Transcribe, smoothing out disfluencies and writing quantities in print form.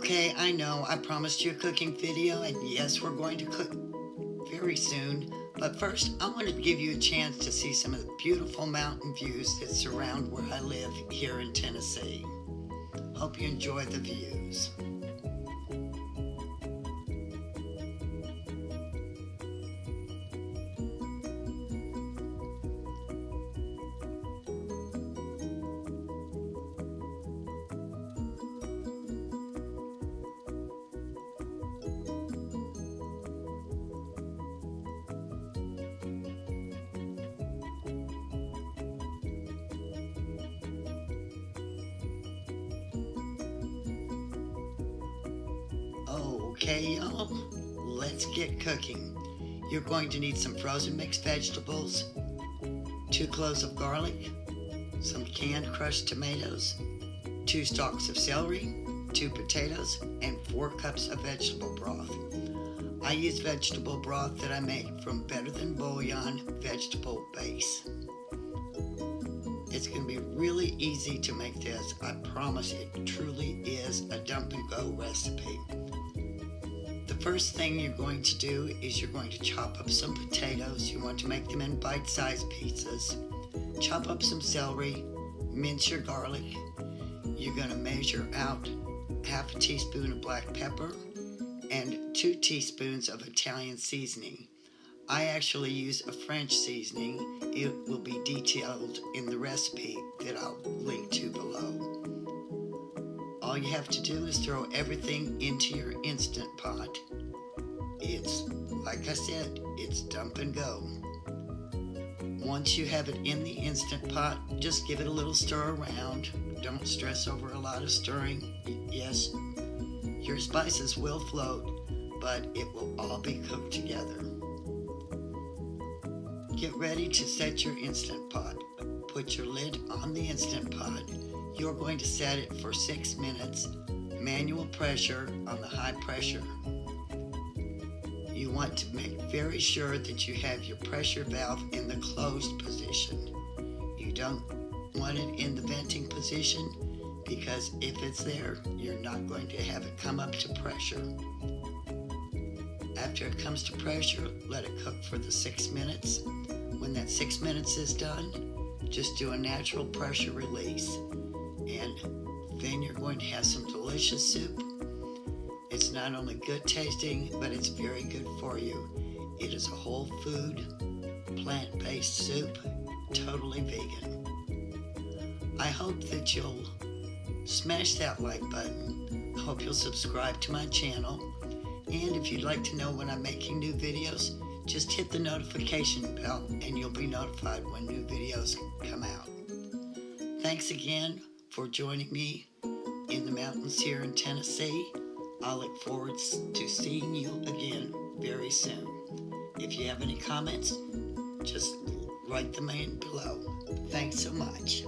Okay, I know I promised you a cooking video, and yes, we're going to cook very soon. But first, I wanted to give you a chance to see some of the beautiful mountain views that surround where I live here in Tennessee. Hope you enjoy the views. Okay, y'all, let's get cooking. You're going to need some frozen mixed vegetables, 2 cloves of garlic, some canned crushed tomatoes, 2 stalks of celery, 2 potatoes, and 4 cups of vegetable broth. I use vegetable broth that I make from Better Than Bouillon vegetable base. It's going to be really easy to make this. I promise it truly is a dump and go recipe. The first thing you're going to do is you're going to chop up some potatoes. You want to make them in bite-sized pieces. Chop up some celery, mince your garlic. You're going to measure out half a teaspoon of black pepper and 2 teaspoons of Italian seasoning. I actually use a French seasoning. It will be detailed in the recipe that I'll link to below. All you have to do is throw everything into your Instant Pot. It's, like I said, it's dump and go. Once you have it in the Instant Pot, just give it a little stir around. Don't stress over a lot of stirring. Yes, your spices will float, but it will all be cooked together. Get ready to set your Instant Pot. Put your lid on the Instant Pot. You're going to set it for 6 minutes, manual pressure on the high pressure. You want to make very sure that you have your pressure valve in the closed position. You don't want it in the venting position because if it's there, you're not going to have it come up to pressure. After it comes to pressure, let it cook for the 6 minutes. When that 6 minutes is done, just do a natural pressure release. And then you're going to have some delicious soup. It's not only good tasting, but it's very good for you. It is a whole food, plant-based soup, totally vegan. I hope that you'll smash that like button. I hope you'll subscribe to my channel. And if you'd like to know when I'm making new videos, just hit the notification bell and you'll be notified when new videos come out. Thanks again for joining me in the mountains here in Tennessee. I'll look forward to seeing you again very soon. If you have any comments, just write them in below. Thanks so much.